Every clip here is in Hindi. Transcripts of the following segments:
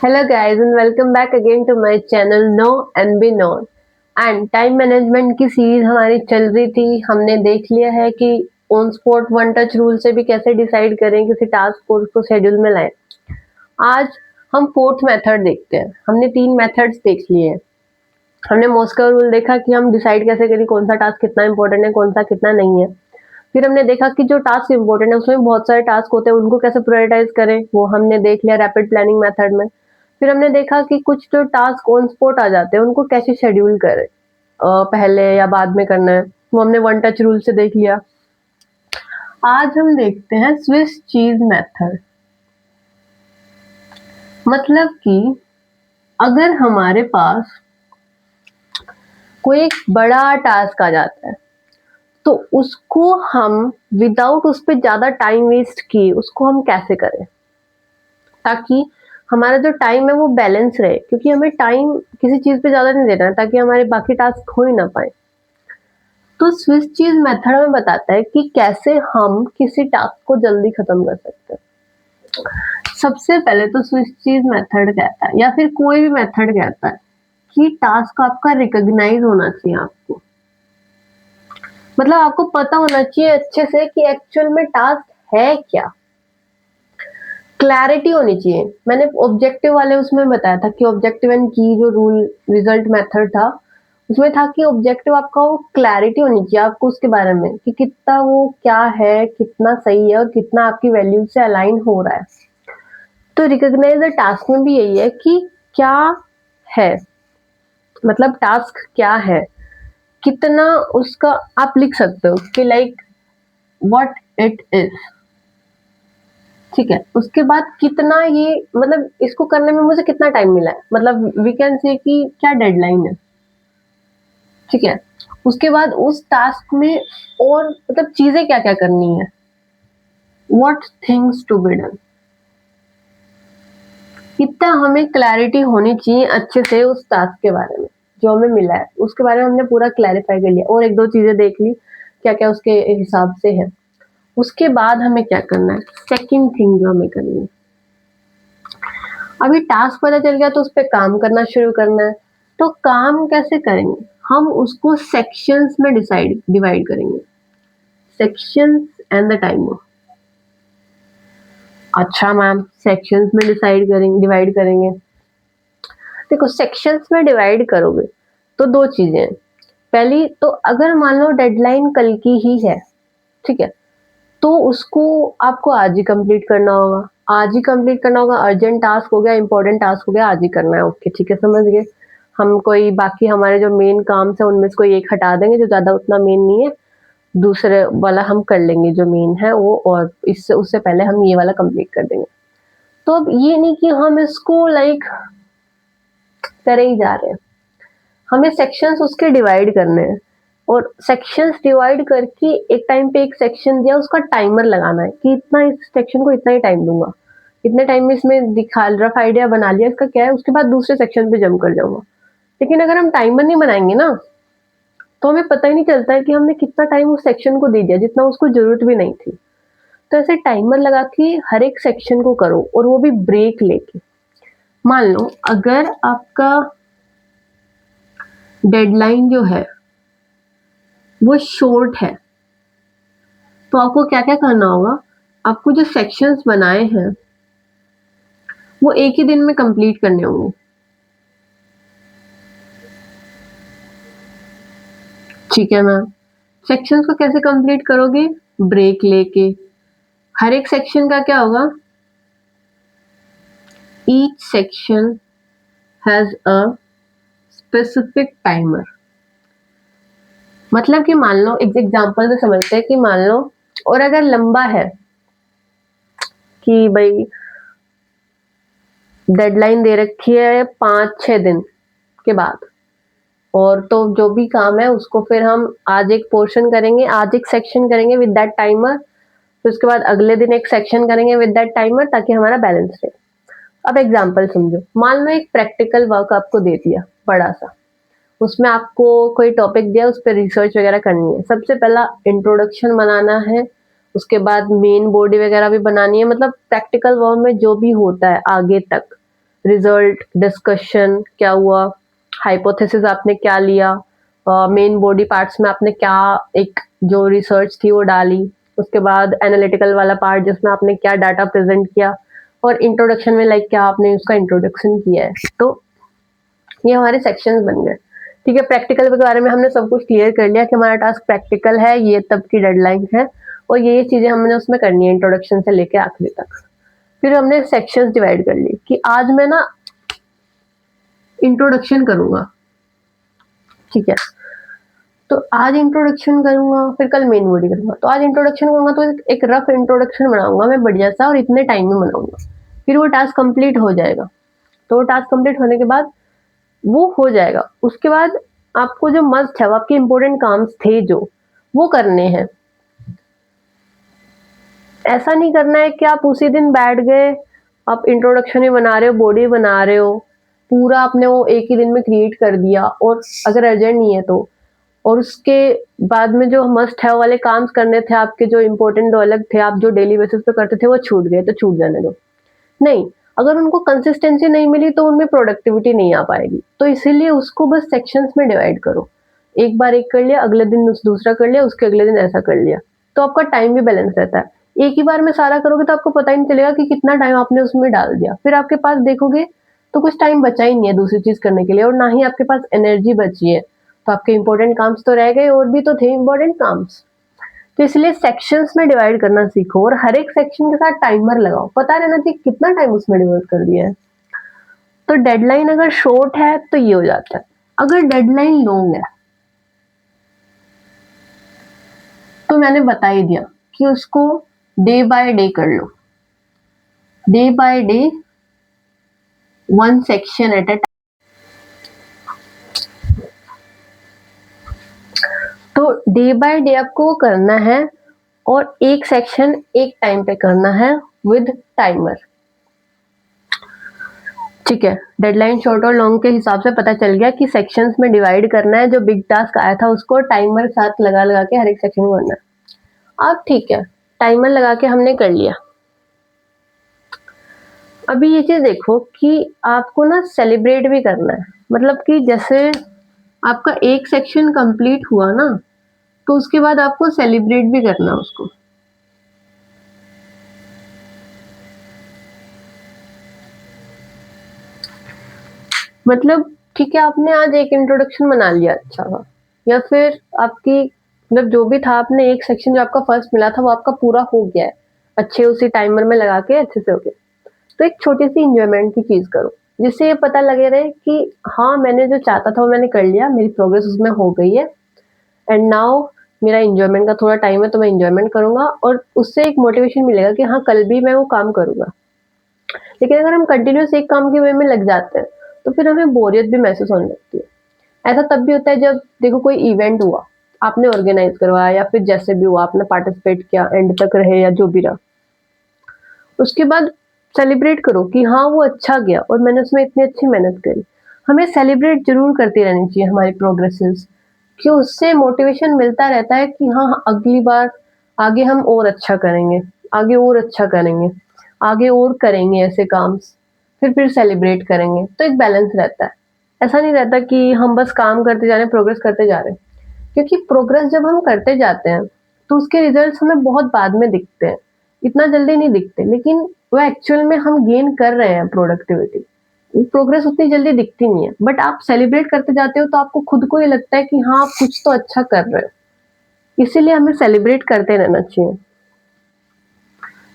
Hello guys and welcome back again to my channel Know and Be Known। And time management की सीरीज हमारी चल रही थी। हमने देख लिया है कि on spot one touch rule से भी कैसे डिसाइड करें किसी टास्क को उसको शेड्यूल में लाएं। आज हम फोर्थ मेथड देखते हैं। हमने 3 मेथड्स देख लिए हैं। हमने मॉस्को रूल देखा कि हम डिसाइड कैसे करें कौन सा टास्क कितना इंपॉर्टेंट है, कौन सा कितना नहीं है। फिर हमने देखा कि जो टास्क इंपॉर्टेंट है उसमें बहुत सारे टास्क होते हैं, उनको कैसे प्रायोरिटाइज करें, वो हमने देख लिया रैपिड प्लानिंग मेथड में। फिर हमने देखा कि कुछ जो टास्क ऑन स्पॉट आ जाते हैं उनको कैसे शेड्यूल करें, पहले या बाद में करना है, वो हमने वन टच रूल से देख लिया। आज हम देखते हैं स्विस चीज मेथड। मतलब कि अगर हमारे पास कोई एक बड़ा टास्क आ जाता है तो उसको हम विदाउट उस पर ज्यादा टाइम वेस्ट किए उसको हम कैसे करें ताकि हमारा जो टाइम है वो बैलेंस रहे, क्योंकि हमें टाइम किसी चीज पे ज्यादा नहीं देना है ताकि हमारे बाकी टास्क हो ही ना पाए। तो स्विस चीज मेथड हमें बताता है कि कैसे हम किसी टास्क को जल्दी खत्म कर सकते हैं। सबसे पहले तो स्विस चीज मेथड कहता है या फिर कोई भी मेथड कहता है कि टास्क आपका रिकॉग्नाइज होना चाहिए। आपको मतलब आपको पता होना चाहिए अच्छे से कि एक्चुअल में टास्क है क्या, क्लैरिटी होनी चाहिए। मैंने ऑब्जेक्टिव वाले उसमें बताया था कि ऑब्जेक्टिव एंड की जो रूल रिजल्ट मेथड था उसमें था कि ऑब्जेक्टिव आपका वो क्लैरिटी होनी चाहिए आपको उसके बारे में कि कितना वो क्या है, कितना सही है और कितना आपकी वैल्यू से अलाइन हो रहा है। तो रिकॉग्नाइज द टास्क में भी यही है कि क्या है, मतलब टास्क क्या है, कितना उसका आप लिख सकते हो कि लाइक व्हाट इट इज। ठीक है, उसके बाद कितना ये मतलब इसको करने में मुझे कितना टाइम मिला है, मतलब वी कैन से कि क्या डेडलाइन है। ठीक है, उसके बाद उस टास्क में और मतलब चीजें क्या क्या करनी है, what things to be done. कितना हमें क्लैरिटी होनी चाहिए अच्छे से उस टास्क के बारे में जो हमें मिला है, उसके बारे में हमने पूरा क्लैरिफाई कर लिया और एक दो चीजें देख ली क्या क्या उसके हिसाब से है। उसके बाद हमें क्या करना है, सेकंड थिंग जो हमें करनी है, अभी टास्क पता चल गया तो उस पर काम करना शुरू करना है। तो काम कैसे करेंगे, हम उसको सेक्शंस में डिवाइड करेंगे, सेक्शंस एंड द टाइमर। अच्छा मैम, सेक्शंस में डिवाइड करेंगे। देखो सेक्शंस में डिवाइड करोगे तो दो चीजें हैं। पहली तो अगर मान लो डेडलाइन कल की ही है, ठीक है, तो उसको आपको आज ही कंप्लीट करना होगा। आज ही कंप्लीट करना होगा, अर्जेंट टास्क हो गया, इंपॉर्टेंट टास्क हो गया, आज ही करना है। ओके ठीक है, समझ गए। हम कोई बाकी हमारे जो मेन काम है उनमें से कोई एक हटा देंगे जो ज्यादा उतना मेन नहीं है, दूसरे वाला हम कर लेंगे जो मेन है वो, और इससे उससे पहले हम ये वाला कंप्लीट कर देंगे। तो अब ये नहीं कि हम इसको लाइक करे ही जा रहे हैं, हमें सेक्शंस उसके डिवाइड करने हैं और सेक्शंस डिवाइड करके एक टाइम पे एक सेक्शन दिया उसका टाइमर लगाना है कि इतना इस सेक्शन को इतना ही टाइम दूंगा, इतने टाइम में इसमें दिखा रफ आइडिया बना लिया इसका क्या है, उसके बाद दूसरे सेक्शन पे जंप कर जाऊंगा। लेकिन अगर हम टाइमर नहीं बनाएंगे ना तो हमें पता ही नहीं चलता है कि हमने कितना टाइम उस सेक्शन को दे दिया जितना उसको जरूरत भी नहीं थी। तो ऐसे टाइमर लगा के हर एक सेक्शन को करो और वो भी ब्रेक लेके। मान लो अगर आपका डेडलाइन जो है वो शॉर्ट है तो आपको क्या क्या करना होगा, आपको जो सेक्शंस बनाए हैं वो एक ही दिन में कंप्लीट करने होंगे। ठीक है मैम, सेक्शंस को कैसे कंप्लीट करोगे, ब्रेक लेके। हर एक सेक्शन का क्या होगा, each section has a specific timer. मतलब कि मान लो एक एग्जांपल से समझते हैं कि मान लो और अगर लंबा है कि भाई डेडलाइन दे रखी है 5-6 दिन के बाद, और तो जो भी काम है उसको फिर हम आज एक पोर्शन करेंगे, आज एक सेक्शन करेंगे विद दैट टाइमर, फिर उसके बाद अगले दिन एक सेक्शन करेंगे विद दैट टाइमर ताकि हमारा बैलेंस रहे। अब एग्जांपल समझो, मान लो एक प्रैक्टिकल वर्क आपको दे दिया बड़ा सा, उसमें आपको कोई टॉपिक दिया, उस पर रिसर्च वगैरह करनी है। सबसे पहला इंट्रोडक्शन बनाना है, उसके बाद मेन बॉडी वगैरह भी बनानी है, मतलब प्रैक्टिकल वर्क में जो भी होता है आगे तक रिजल्ट, डिस्कशन क्या हुआ, हाइपोथेसिस आपने क्या लिया, मेन बॉडी पार्ट्स में आपने क्या एक जो रिसर्च थी वो डाली, उसके बाद एनालिटिकल वाला पार्ट जिसमें आपने क्या डाटा प्रेजेंट किया, और इंट्रोडक्शन में लाइक क्या आपने उसका इंट्रोडक्शन किया है। तो ये हमारे सेक्शंस बन गए। ठीक है, प्रैक्टिकल के बारे में हमने सब कुछ क्लियर कर लिया कि हमारा टास्क प्रैक्टिकल है, ये तब की डेडलाइन है और ये चीजें हमने उसमें करनी है इंट्रोडक्शन से लेके आखिरी तक। फिर हमने सेक्शंस डिवाइड कर लिए कि आज मैं ना इंट्रोडक्शन करूंगा, ठीक है, तो आज इंट्रोडक्शन करूंगा, फिर कल मेन बॉडी करूंगा। तो आज इंट्रोडक्शन करूंगा तो एक रफ इंट्रोडक्शन बनाऊंगा मैं बढ़िया सा और इतने टाइम में बनाऊंगा, फिर वो टास्क कंप्लीट हो जाएगा। तो वो टास्क कंप्लीट होने के बाद वो हो जाएगा, उसके बाद आपको जो मस्ट है, आपके इंपॉर्टेंट काम्स थे जो वो करने हैं। ऐसा नहीं करना है कि आप उसी दिन बैठ गए, आप इंट्रोडक्शन ही बना रहे हो, बॉडी बना रहे हो, पूरा आपने वो एक ही दिन में क्रिएट कर दिया, और अगर अर्जेंट नहीं है तो, और उसके बाद में जो मस्ट है वाले काम करने थे आपके, जो इंपॉर्टेंट जो अलग थे, आप जो डेली बेसिस पे करते थे वो छूट गए, तो छूट जाने दो। नहीं, अगर उनको कंसिस्टेंसी नहीं मिली तो उनमें प्रोडक्टिविटी नहीं आ पाएगी। तो इसीलिए उसको बस सेक्शंस में डिवाइड करो, एक बार एक कर लिया, अगले दिन दूसरा कर लिया, उसके अगले दिन ऐसा कर लिया, तो आपका टाइम भी बैलेंस रहता है। एक ही बार में सारा करोगे तो आपको पता ही नहीं चलेगा कि कितना टाइम आपने उसमें डाल दिया, फिर आपके पास देखोगे तो कुछ टाइम बचा ही नहीं है दूसरी चीज करने के लिए, और ना ही आपके पास एनर्जी बची है। तो आपके इंपॉर्टेंट काम्स तो रह गए, और भी तो थे इंपॉर्टेंट काम्स। तो इसलिए सेक्शंस में डिवाइड करना सीखो, और हर एक सेक्शन के साथ टाइमर लगाओ, पता रहना चाहिए कितना टाइम उसमें डिवाइड कर दिया है। तो डेडलाइन अगर शॉर्ट है तो ये हो जाता है, अगर डेडलाइन लॉन्ग है तो मैंने बता ही दिया कि उसको डे बाय डे कर लो, day by day, one section at a time. तो डे बाय डे आपको करना है, और एक सेक्शन एक टाइम पे करना है विद टाइमर। ठीक है, डेडलाइन शॉर्ट और लॉन्ग के हिसाब से पता चल गया कि सेक्शंस में डिवाइड करना है, जो बिग टास्क आया था उसको टाइमर साथ लगा लगा के हर एक सेक्शन में करना है। अब ठीक है, टाइमर लगा के हमने कर लिया। अभी ये चीज देखो कि आपको ना सेलिब्रेट भी करना है, मतलब कि जैसे आपका एक सेक्शन कंप्लीट हुआ ना, तो उसके बाद आपको सेलिब्रेट भी करना उसको। मतलब ठीक है, आपने आज एक इंट्रोडक्शन बना लिया अच्छा था, या फिर आपकी मतलब जो भी था, आपने एक सेक्शन जो आपका फर्स्ट मिला था वो आपका पूरा हो गया है अच्छे, उसी टाइमर में लगा के अच्छे से हो गया। तो एक छोटी सी इंजॉयमेंट की चीज करो, जिससे ये पता लगे रहे कि हाँ मैंने जो चाहता था वो मैंने कर लिया, मेरी प्रोग्रेस उसमें हो गई है, एंड नाउ मेरा इंजॉयमेंट का थोड़ा टाइम है तो मैं इंजॉयमेंट करूंगा, और उससे एक मोटिवेशन मिलेगा कि हाँ कल भी मैं वो काम करूंगा। लेकिन अगर हम कंटिन्यूस एक काम के वे में लग जाते हैं तो फिर हमें बोरियत भी महसूस होने लगती है। ऐसा तब भी होता है जब देखो कोई इवेंट हुआ, आपने ऑर्गेनाइज करवाया, या फिर जैसे भी हुआ आपने पार्टिसिपेट किया, एंड तक रहे या जो भी रहा, उसके बाद सेलिब्रेट करो कि हाँ वो अच्छा गया और मैंने उसमें इतनी अच्छी मेहनत करी। हमें सेलिब्रेट जरूर करती रहनी चाहिए हमारी प्रोग्रेसेस, कि उससे मोटिवेशन मिलता रहता है कि हाँ अगली बार आगे हम और अच्छा करेंगे, आगे और अच्छा करेंगे, आगे और करेंगे ऐसे काम, फिर सेलिब्रेट करेंगे। तो एक बैलेंस रहता है, ऐसा नहीं रहता कि हम बस काम करते जा रहे हैं, प्रोग्रेस करते जा रहे हैं, क्योंकि प्रोग्रेस जब हम करते जाते हैं तो उसके रिजल्ट्स हमें बहुत बाद में दिखते हैं, इतना जल्दी नहीं दिखते, लेकिन वो एक्चुअल में हम गेन कर रहे हैं प्रोडक्टिविटी, प्रोग्रेस उतनी जल्दी दिखती नहीं है, बट आप सेलिब्रेट करते जाते हो तो आपको खुद को ये लगता है कि हाँ आप कुछ तो अच्छा कर रहे हो। इसीलिए हमें सेलिब्रेट करते रहना चाहिए।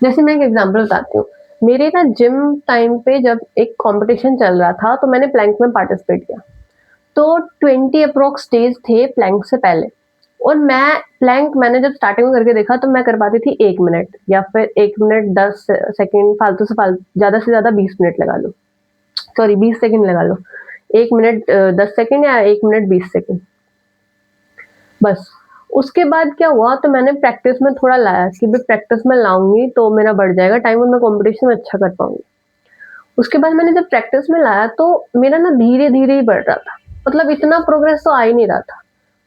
जैसे मैं एक एग्जांपल बताती हूँ, मेरे ना जिम टाइम पे जब एक कंपटीशन चल रहा था तो मैंने प्लैंक में पार्टिसिपेट किया। तो 20 अप्रोक्स स्टेज थे प्लैंक से पहले, और मैं प्लैंक मैंने जब स्टार्टिंग में करके देखा तो मैं कर पाती थी 1 मिनट, या फिर 1 मिनट 10 सेकेंड, फालतू से फालतू ज्यादा से ज्यादा 20 मिनट लगा लो, सॉरी 20 सेकेंड लगा लो, 1 मिनट 10 सेकेंड या 1 मिनट 20 सेकेंड, बस। उसके बाद क्या हुआ, तो मैंने प्रैक्टिस में थोड़ा लाया कि भाई प्रैक्टिस में लाऊंगी तो मेरा बढ़ जाएगा टाइम और मैं कंपटीशन में अच्छा कर पाऊंगी। उसके बाद मैंने जब प्रैक्टिस में लाया तो मेरा ना धीरे धीरे ही बढ़ रहा था, मतलब इतना प्रोग्रेस तो आ ही नहीं रहा था,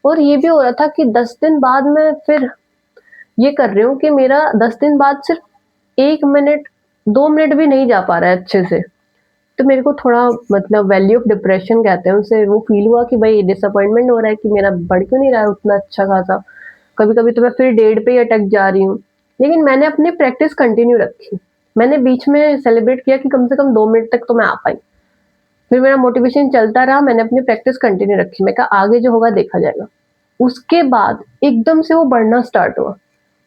और ये भी हो रहा था कि 10 दिन बाद मैं फिर ये कर रही हूँ कि मेरा 10 दिन बाद सिर्फ 1 मिनट 2 मिनट भी नहीं जा पा रहा है अच्छे से, तो मेरे को थोड़ा मतलब वैल्यू ऑफ डिप्रेशन कहते हैं उसे, वो फील हुआ कि भाई डिसअपॉइंटमेंट हो रहा है कि मेरा बढ़ क्यों नहीं रहा है उतना अच्छा खासा। कभी-कभी तो मैं फिर 1.5 पे ही अटक जा रही हूँ। लेकिन मैंने अपनी प्रैक्टिस कंटिन्यू रखी। मैंने बीच में सेलिब्रेट किया कि कम से कम 2 मिनट तक तो मैं आ पाई। फिर मेरा मोटिवेशन चलता रहा, मैंने अपनी प्रैक्टिस कंटिन्यू रखी। मैं कहा आगे जो होगा देखा जाएगा। उसके बाद एकदम से वो बढ़ना स्टार्ट हुआ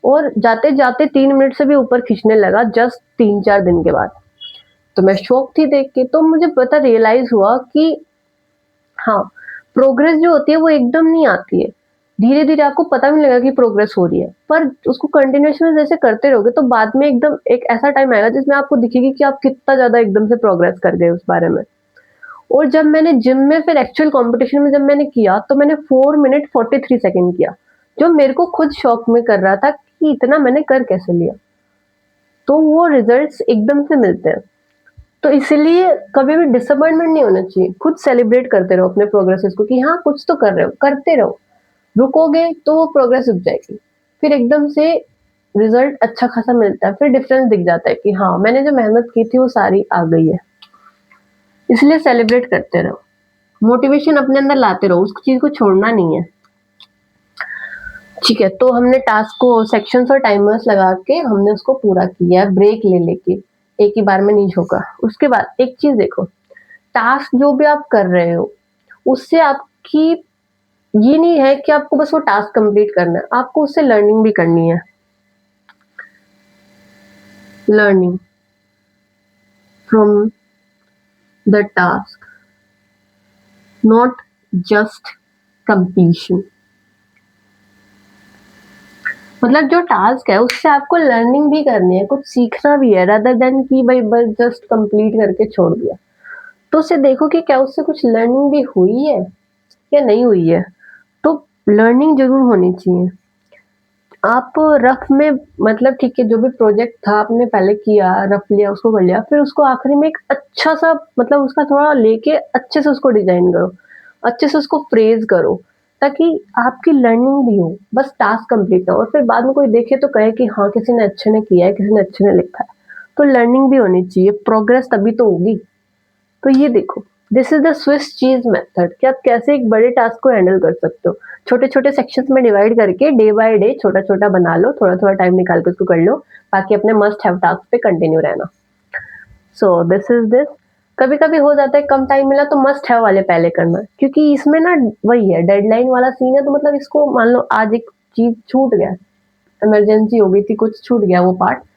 और जाते-जाते 3 मिनट से भी ऊपर खींचने लगा जस्ट 3-4 दिन के बाद। तो मैं शॉक थी देख के, तो मुझे पता रियलाइज़ हुआ कि हाँ, प्रोग्रेस जो होती है वो एकदम नहीं आती है। धीरे-धीरे आपको पता भी नहीं लगेगा कि प्रोग्रेस हो रही है, पर उसको कंटिन्यूअस जैसे करते रहोगे तो बाद में एकदम एक ऐसा टाइम आएगा जिसमें आपको दिखेगी कि आप कितना ज़्यादा एकदम से प्रोग्रेस कर गए उस बारे में। और जब मैंने जिम में फिर एक्चुअल कॉम्पिटिशन में जब मैंने किया, तो मैंने 4 मिनट 43 सेकंड किया, जो मेरे को खुद शॉक में कर रहा था कि इतना मैंने कर कैसे लिया। तो वो रिजल्ट्स एकदम से मिलते हैं। तो इसीलिए कभी भी डिसअपॉइंटमेंट नहीं होना चाहिए। खुद सेलिब्रेट करते रहो अपने प्रोग्रेसेस को कि हाँ, कुछ तो कर रहे हो, करते रहो। रुकोगे तो वो प्रोग्रेस रुक जाएगी। फिर एकदम से रिजल्ट अच्छा खासा मिलता है, फिर डिफरेंस दिख जाता है कि हाँ, मैंने जो मेहनत की थी वो सारी आ गई है। इसलिए सेलिब्रेट करते रहो। मोटिवेशन अपने अंदर लाते रहो, उस चीज़ को छोड़ना नहीं है। ठीक है, तो हमने टास्क को सेक्शंस और टाइमर्स लगा के हमने उसको पूरा किया है ब्रेक ले लेके, एक ही बार में नहीं झोंका। उसके बाद एक चीज़ देखो, टास्क जो भी आप कर रहे हो, उससे आपकी ये नहीं है कि आपको बस वो टास्क कंप्लीट करना है, आपको उससे लर्निंग भी करनी है। Learning from the task, not just completion. मतलब जो टास्क है उससे आपको लर्निंग भी करनी है, कुछ सीखना भी है, रादर देन कि भाई बस जस्ट कंप्लीट करके छोड़ दिया। तो उससे देखो कि क्या उससे कुछ लर्निंग भी हुई है या नहीं हुई है। तो लर्निंग जरूर होनी चाहिए। आप रफ में मतलब ठीक है, जो भी प्रोजेक्ट था आपने पहले किया, रफ लिया, उसको कर लिया, फिर उसको आखिरी में एक अच्छा सा मतलब उसका थोड़ा लेके अच्छे से उसको डिजाइन करो, अच्छे से उसको फ्रेज करो, ताकि आपकी लर्निंग भी हो, बस टास्क कंप्लीट ना हो और फिर बाद में कोई देखे तो कहे कि हाँ, किसी ने अच्छे ने किया है, किसी ने अच्छे ने लिखा है। तो लर्निंग भी होनी चाहिए, प्रोग्रेस तभी तो होगी। तो ये देखो, this is the Swiss cheese method कि आप कैसे एक बड़े टास्क को हैंडल कर सकते हो। छोटे छोटे सेक्शंस में डिवाइड करके डे बाय डे छोटा छोटा बना लो, थोड़ा थोड़ा टाइम निकाल के उसको कर लो, बाकी अपने मस्ट हैव टास्क पे कंटिन्यू रहना। So this is this. कभी कभी हो जाता है कम टाइम मिला तो मस्ट हैव वाले पहले करना, क्योंकि इसमें ना वही है, डेडलाइन वाला सीन है। तो मतलब इसको मान लो आज एक चीज छूट गया, इमरजेंसी हो गई थी, कुछ छूट गया वो पार्ट,